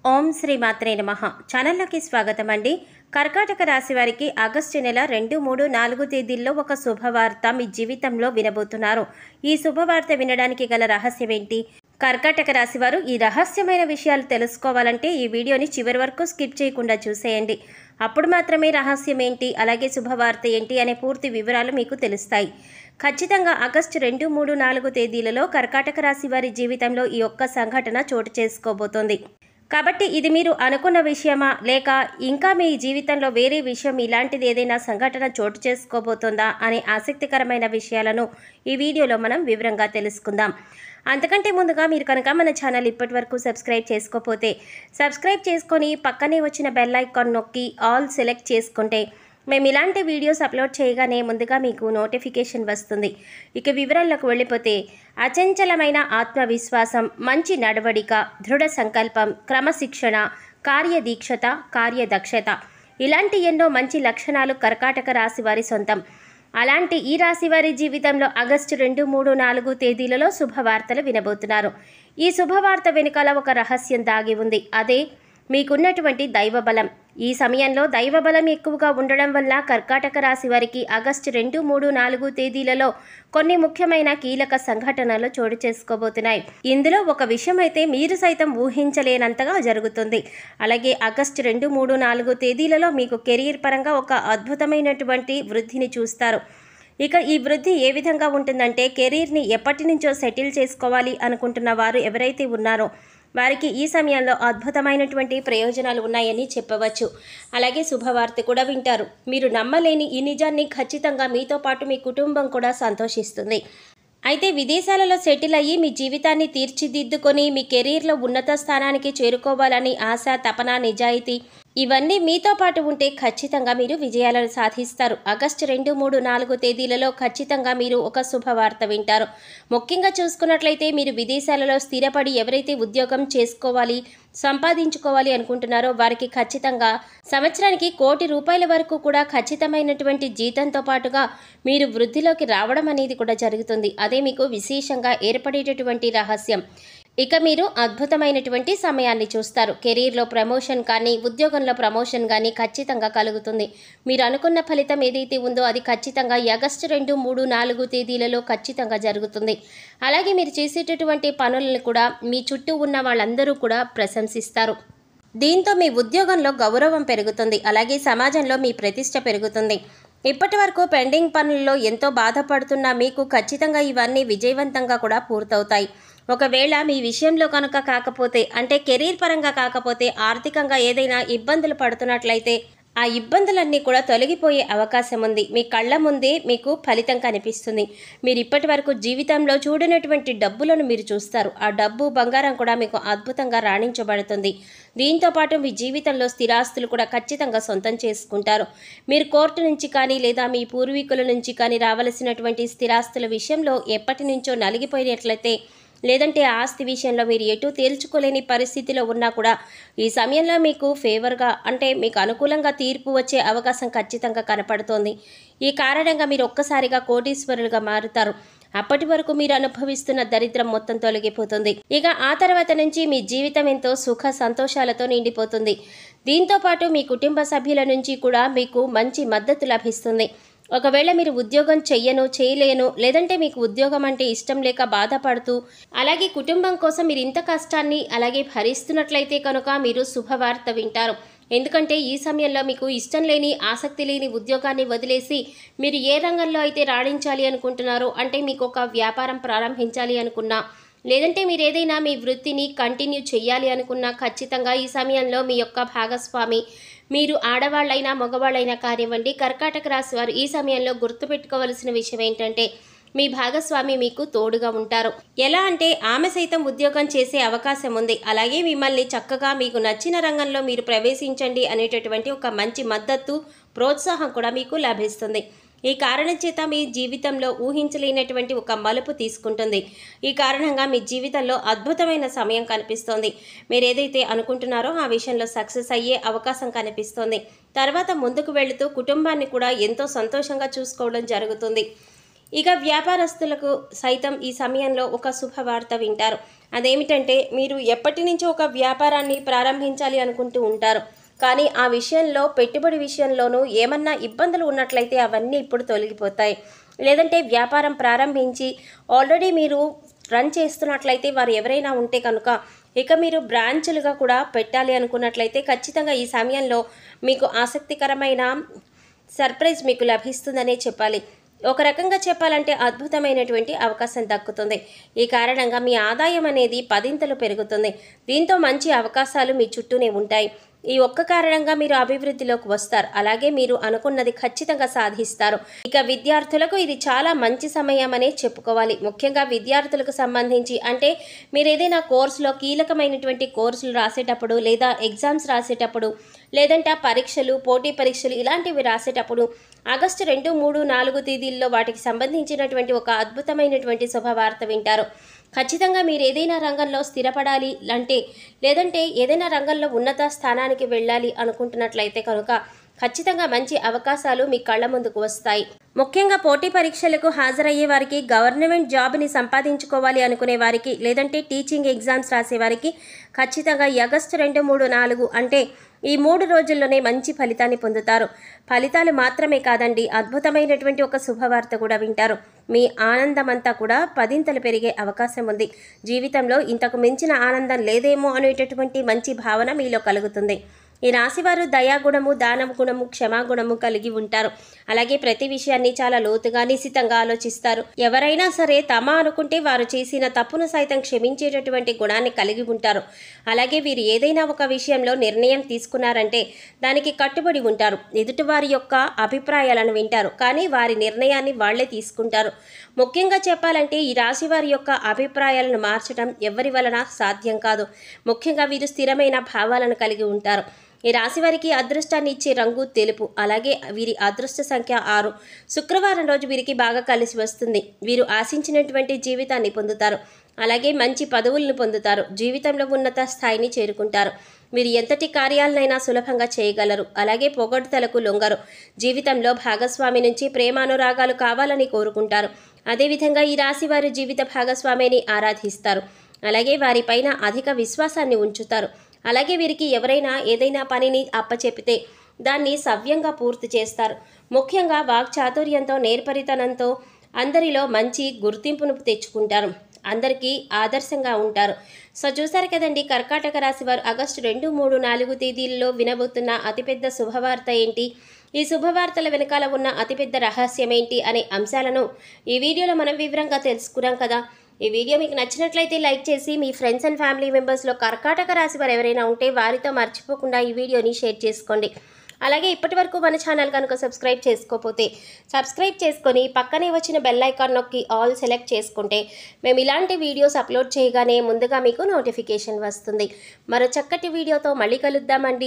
ఓం శ్రీ మాత్రే నమః. ఛానల్లోకి స్వాగతం అండి. కర్కాటక రాశి వారికి ఆగస్టు నెల 2, 3, 4 తేదీల్లో ఒక శుభవార్త మీ జీవితంలో వినబోతున్నారు. ఈ శుభవార్త వినడానికి గల రహస్యం ఏంటి? కర్కాటక రాశి వారు ఈ రహస్యమైన విషయాలు తెలుసుకోవాలంటే ఈ వీడియోని చివరి వరకు స్కిప్ చేయకుండా చూసేయండి. అప్పుడు మాత్రమే రహస్యం ఏంటి, అలాగే శుభవార్త ఏంటి అనే పూర్తి వివరాలు మీకు తెలుస్తాయి. ఖచ్చితంగా ఆగస్టు 2, 3, 4 తేదీలలో కర్కాటక రాశి వారి జీవితంలో ఈ ఒక్క సంఘటన చోటు చేసుకోబోతోంది. కాబట్టి ఇది మీరు అనుకున్న విషయమా, లేక ఇంకా మీ జీవితంలో వేరే విషయం ఇలాంటిది ఏదైనా సంఘటన చోటు చేసుకోబోతుందా అనే ఆసక్తికరమైన విషయాలను ఈ వీడియోలో మనం వివరంగా తెలుసుకుందాం. అంతకంటే ముందుగా మీరు కనుక మన ఛానల్ ఇప్పటి వరకు సబ్స్క్రైబ్ చేసుకోకపోతే సబ్స్క్రైబ్ చేసుకొని పక్కనే వచ్చిన బెల్ ఐకాన్ నొక్కి ఆల్ సెలెక్ట్ చేసుకుంటే మేము ఇలాంటి వీడియోస్ అప్లోడ్ చేయగానే ముందుగా మీకు నోటిఫికేషన్ వస్తుంది. ఇక వివరాల్లోకి వెళ్ళిపోతే, అచంచలమైన ఆత్మవిశ్వాసం, మంచి నడవడిక, దృఢ సంకల్పం, క్రమశిక్షణ, కార్యదీక్షత, కార్యదక్షత ఇలాంటి ఎన్నో మంచి లక్షణాలు కర్కాటక రాశి వారి సొంతం. అలాంటి ఈ రాశి వారి జీవితంలో ఆగస్టు 2, 3, 4 తేదీలలో శుభవార్తలు వినబోతున్నారు. ఈ శుభవార్త వెనుకాల ఒక రహస్యం దాగి ఉంది. అదే మీకున్నటువంటి దైవబలం. ఈ సమయంలో దైవబలం ఎక్కువగా ఉండడం వల్ల కర్కాటక రాశి వారికి ఆగస్టు 2, 3, 4 తేదీలలో కొన్ని ముఖ్యమైన కీలక సంఘటనలు చోటు చేసుకోబోతున్నాయి. ఇందులో ఒక విషయం అయితే మీరు సైతం ఊహించలేనంతగా జరుగుతుంది. అలాగే ఆగస్టు 2, 3, 4 తేదీలలో మీకు కెరీర్ పరంగా ఒక అద్భుతమైనటువంటి వృద్ధిని చూస్తారు. ఇక ఈ వృద్ధి ఏ విధంగా ఉంటుందంటే, కెరీర్ని ఎప్పటి నుంచో సెటిల్ చేసుకోవాలి అనుకుంటున్న వారు ఎవరైతే ఉన్నారో వారికి ఈ సమయంలో అద్భుతమైనటువంటి ప్రయోజనాలు ఉన్నాయని చెప్పవచ్చు. అలాగే శుభవార్త కూడా వింటారు. మీరు నమ్మలేని ఈ నిజాన్ని ఖచ్చితంగా మీతో పాటు మీ కుటుంబం కూడా సంతోషిస్తుంది. అయితే విదేశాలలో సెటిల్ అయ్యి మీ జీవితాన్ని తీర్చిదిద్దుకొని మీ కెరీర్లో ఉన్నత స్థానానికి చేరుకోవాలని ఆశ, తపన, నిజాయితీ ఇవన్నీ మీతో పాటు ఉంటే ఖచ్చితంగా మీరు విజయాలను సాధిస్తారు. ఆగస్టు 2, 3, 4 తేదీలలో ఖచ్చితంగా మీరు ఒక శుభవార్త వింటారు. ముఖ్యంగా చూసుకున్నట్లయితే మీరు విదేశాలలో స్థిరపడి ఎవరైతే ఉద్యోగం చేసుకోవాలి, సంపాదించుకోవాలి అనుకుంటున్నారో వారికి ఖచ్చితంగా సంవత్సరానికి ₹1,00,00,000 వరకు కూడా ఖచ్చితమైనటువంటి జీతంతో పాటుగా మీరు వృద్ధిలోకి రావడం అనేది కూడా జరుగుతుంది. అదే మీకు విశేషంగా ఏర్పడేటటువంటి రహస్యం. ఇక మీరు అద్భుతమైనటువంటి సమయాన్ని చూస్తారు. కెరీర్లో ప్రమోషన్ కానీ, ఉద్యోగంలో ప్రమోషన్ కానీ ఖచ్చితంగా కలుగుతుంది. మీరు అనుకున్న ఫలితం ఏదైతే ఉందో అది ఖచ్చితంగా ఆగస్టు 2, 3, 4 తేదీలలో ఖచ్చితంగా జరుగుతుంది. అలాగే మీరు చేసేటటువంటి పనులను కూడా మీ చుట్టూ ఉన్న వాళ్ళందరూ కూడా ప్రశంసిస్తారు. దీంతో మీ ఉద్యోగంలో గౌరవం పెరుగుతుంది. అలాగే సమాజంలో మీ ప్రతిష్ట పెరుగుతుంది. ఇప్పటి వరకు పెండింగ్ పనుల్లో ఎంతో బాధపడుతున్న మీకు ఖచ్చితంగా ఇవన్నీ విజయవంతంగా కూడా పూర్తవుతాయి. ఒకవేళ మీ విషయంలో కనుక కాకపోతే, అంటే కెరీర్ పరంగా కాకపోతే, ఆర్థికంగా ఏదైనా ఇబ్బందులు పడుతున్నట్లయితే ఆ ఇబ్బందులన్నీ కూడా తొలగిపోయే అవకాశం ఉంది. మీ కళ్ళ ముందే మీకు ఫలితం కనిపిస్తుంది. మీరు ఇప్పటి వరకు జీవితంలో చూడనటువంటి డబ్బులను మీరు చూస్తారు. ఆ డబ్బు, బంగారం కూడా మీకు అద్భుతంగా రాణించబడుతుంది. దీంతో పాటు మీ జీవితంలో స్థిరాస్తులు కూడా ఖచ్చితంగా సొంతం చేసుకుంటారు. మీరు కోర్టు నుంచి కానీ లేదా మీ పూర్వీకుల నుంచి కానీ రావలసినటువంటి స్థిరాస్తుల విషయంలో ఎప్పటి నుంచో నలిగిపోయినట్లయితే, లేదంటే ఆస్తి విషయంలో మీరు ఎటు తేల్చుకోలేని పరిస్థితిలో ఉన్నా కూడా ఈ సమయంలో మీకు ఫేవర్గా, అంటే మీకు అనుకూలంగా తీర్పు వచ్చే అవకాశం ఖచ్చితంగా కనపడుతోంది. ఈ కారణంగా మీరు ఒక్కసారిగా కోటీశ్వరులుగా మారుతారు. అప్పటి వరకు మీరు అనుభవిస్తున్న దరిద్రం మొత్తం తొలగిపోతుంది. ఇక ఆ తర్వాత నుంచి మీ జీవితం ఎంతో సుఖ సంతోషాలతో నిండిపోతుంది. దీంతో పాటు మీ కుటుంబ సభ్యుల నుంచి కూడా మీకు మంచి మద్దతు లభిస్తుంది. ఒకవేళ మీరు ఉద్యోగం చేయలేను, లేదంటే మీకు ఉద్యోగం అంటే ఇష్టం లేక బాధపడుతూ, అలాగే కుటుంబం కోసం మీరు ఇంత కష్టాన్ని అలాగే భరిస్తున్నట్లయితే కనుక మీరు శుభవార్త వింటారు. ఎందుకంటే ఈ సమయంలో మీకు ఇష్టం లేని, ఆసక్తి లేని ఉద్యోగాన్ని వదిలేసి మీరు ఏ రంగంలో అయితే రాణించాలి అనుకుంటున్నారో, అంటే మీకు ఒక వ్యాపారం ప్రారంభించాలి అనుకున్నా, లేదంటే మీరు ఏదైనా మీ వృత్తిని కంటిన్యూ చేయాలి అనుకున్నా ఖచ్చితంగా ఈ సమయంలో మీ యొక్క భాగస్వామి, మీరు ఆడవాళ్ళైనా మగవాళ్ళైనా కానివ్వండి, కర్కాటక రాశి వారు ఈ సమయంలో గుర్తుపెట్టుకోవలసిన విషయం ఏంటంటే, మీ భాగస్వామి మీకు తోడుగా ఉంటారు. ఎలా అంటే ఆమె సైతం ఉద్యోగం చేసే అవకాశం ఉంది. అలాగే మిమ్మల్ని చక్కగా మీకు నచ్చిన రంగంలో మీరు ప్రవేశించండి అనేటటువంటి ఒక మంచి మద్దతు, ప్రోత్సాహం కూడా మీకు లభిస్తుంది. ఈ కారణం చేత మీ జీవితంలో ఊహించలేనటువంటి ఒక మలుపు తీసుకుంటుంది. ఈ కారణంగా మీ జీవితంలో అద్భుతమైన సమయం కనిపిస్తోంది. మీరు ఏదైతే అనుకుంటున్నారో ఆ విషయంలో సక్సెస్ అయ్యే అవకాశం కనిపిస్తోంది. తర్వాత ముందుకు వెళుతూ కుటుంబాన్ని కూడా ఎంతో సంతోషంగా చూసుకోవడం జరుగుతుంది. ఇక వ్యాపారస్తులకు సైతం ఈ సమయంలో ఒక శుభవార్త వింటారు. అదేమిటంటే మీరు ఎప్పటి నుంచో ఒక వ్యాపారాన్ని ప్రారంభించాలి అనుకుంటూ ఉంటారు. కానీ ఆ విషయంలో పెట్టుబడి విషయంలోనూ ఏమన్నా ఇబ్బందులు ఉన్నట్లయితే అవన్నీ ఇప్పుడు తొలగిపోతాయి. లేదంటే వ్యాపారం ప్రారంభించి ఆల్రెడీ మీరు రన్ చేస్తున్నట్లయితే వారు ఎవరైనా ఉంటే కనుక ఇక మీరు బ్రాంచులుగా కూడా పెట్టాలి అనుకున్నట్లయితే ఖచ్చితంగా ఈ సమయంలో మీకు ఆసక్తికరమైన సర్ప్రైజ్ మీకు లభిస్తుందనే చెప్పాలి. ఒక రకంగా చెప్పాలంటే అద్భుతమైనటువంటి అవకాశం దక్కుతుంది. ఈ కారణంగా మీ ఆదాయం అనేది పదింతలు పెరుగుతుంది. దీంతో మంచి అవకాశాలు మీ చుట్టూనే ఉంటాయి. ఈ ఒక్క కారణంగా మీరు అభివృద్ధిలోకి వస్తారు. అలాగే మీరు అనుకున్నది ఖచ్చితంగా సాధిస్తారు. ఇక విద్యార్థులకు ఇది చాలా మంచి సమయం అనే చెప్పుకోవాలి. ముఖ్యంగా విద్యార్థులకు సంబంధించి అంటే మీరు ఏదైనా కోర్సులో కీలకమైనటువంటి కోర్సులు రాసేటప్పుడు లేదా ఎగ్జామ్స్ రాసేటప్పుడు లేదంటే పరీక్షలు పోటీ పరీక్షలు ఇలాంటివి రాసేటప్పుడు ఆగస్టు 2, 3, 4 తేదీల్లో వాటికి సంబంధించినటువంటి ఒక అద్భుతమైనటువంటి శుభవార్త వింటారు. ఖచ్చితంగా మీరు ఏదైనా రంగంలో స్థిరపడాలి అంటే లేదంటే ఏదైనా రంగంలో ఉన్నత స్థానానికి వెళ్ళాలి అనుకుంటున్నట్లయితే కనుక ఖచ్చితంగా మంచి అవకాశాలు మీ కళ్ళ ముందుకు వస్తాయి. ముఖ్యంగా పోటీ పరీక్షలకు హాజరయ్యే వారికి, గవర్నమెంట్ జాబ్ని సంపాదించుకోవాలి అనుకునే వారికి లేదంటే టీచింగ్ ఎగ్జామ్స్ రాసేవారికి ఖచ్చితంగా ఈ ఆగస్టు 2, 3, 4 అంటే ఈ 3 రోజుల్లోనే మంచి ఫలితాన్ని పొందుతారు. ఫలితాలు మాత్రమే కాదండి, అద్భుతమైనటువంటి ఒక శుభవార్త కూడా వింటారు. మీ ఆనందమంతా కూడా పదింతలు పెరిగే అవకాశం ఉంది. జీవితంలో ఇంతకు మించిన ఆనందం లేదేమో అనేటటువంటి మంచి భావన మీలో కలుగుతుంది. ఈ రాశివారు దయాగుణము, దానం గుణము, క్షమాగుణము కలిగి ఉంటారు. అలాగే ప్రతి విషయాన్ని చాలా లోతుగా నిశితంగా ఆలోచిస్తారు. ఎవరైనా సరే తమ అనుకుంటే వారు చేసిన తప్పును సైతం క్షమించేటటువంటి గుణాన్ని కలిగి ఉంటారు. అలాగే వీరు ఏదైనా ఒక విషయంలో నిర్ణయం తీసుకున్నారంటే దానికి కట్టుబడి ఉంటారు. ఎదుటివారి యొక్క అభిప్రాయాలను వింటారు, కానీ వారి నిర్ణయాన్ని వాళ్లే తీసుకుంటారు. ముఖ్యంగా చెప్పాలంటే ఈ రాశి వారి యొక్క అభిప్రాయాలను మార్చడం ఎవరి వలన సాధ్యం కాదు. ముఖ్యంగా వీరు స్థిరమైన భావాలను కలిగి ఉంటారు. ఈ రాశి వారికి అదృష్టాన్ని ఇచ్చే రంగు తెలుపు. అలాగే వీరి అదృష్ట సంఖ్య 6. శుక్రవారం రోజు వీరికి బాగా కలిసి వస్తుంది. వీరు ఆశించినటువంటి జీవితాన్ని పొందుతారు. అలాగే మంచి పదవులను పొందుతారు. జీవితంలో ఉన్నత స్థాయిని చేరుకుంటారు. మీరు ఎంతటి కార్యాలనైనా సులభంగా చేయగలరు. అలాగే పొగడ్తలకు లొంగరు. జీవితంలో భాగస్వామి నుంచి ప్రేమానురాగాలు కావాలని కోరుకుంటారు. అదేవిధంగా ఈ రాశి వారి జీవిత భాగస్వామిని ఆరాధిస్తారు. అలాగే వారిపైన అధిక విశ్వాసాన్ని ఉంచుతారు. అలాగే వీరికి ఎవరైనా ఏదైనా పనిని అప్పచెపితే దాన్ని సవ్యంగా పూర్తి చేస్తారు. ముఖ్యంగా వాక్చాతుర్యంతో, నేర్పరితనంతో అందరిలో మంచి గుర్తింపును తెచ్చుకుంటారు. అందరికీ ఆదర్శంగా ఉంటారు. సో చూసారు కదండి, కర్కాటక రాశి వారు ఆగస్టు 2, 3, 4 తేదీల్లో వినబోతున్న అతిపెద్ద శుభవార్త ఏంటి, ఈ శుభవార్తల వెనకాల ఉన్న అతిపెద్ద రహస్యం ఏంటి అనే అంశాలను ఈ వీడియోలో మనం వివరంగా తెలుసుకున్నాం కదా. ఈ వీడియో మీకు నచ్చినట్లయితే లైక్ చేసి మీ ఫ్రెండ్స్ అండ్ ఫ్యామిలీ మెంబర్స్లో కర్కాటక రాశి వారు ఎవరైనా ఉంటే వారితో మర్చిపోకుండా ఈ వీడియోని షేర్ చేసుకోండి. అలాగే ఇప్పటివరకు మన ఛానల్ కనుక సబ్స్క్రైబ్ చేసుకోకపోతే సబ్స్క్రైబ్ చేసుకొని పక్కనే వచ్చిన బెల్ ఐకాన్ నొక్కి ఆల్ సెలెక్ట్ చేసుకుంటే మేము ఇలాంటి వీడియోస్ అప్లోడ్ చేయగానే ముందుగా మీకు నోటిఫికేషన్ వస్తుంది. మరో చక్కటి వీడియోతో మళ్ళీ కలుద్దామండి.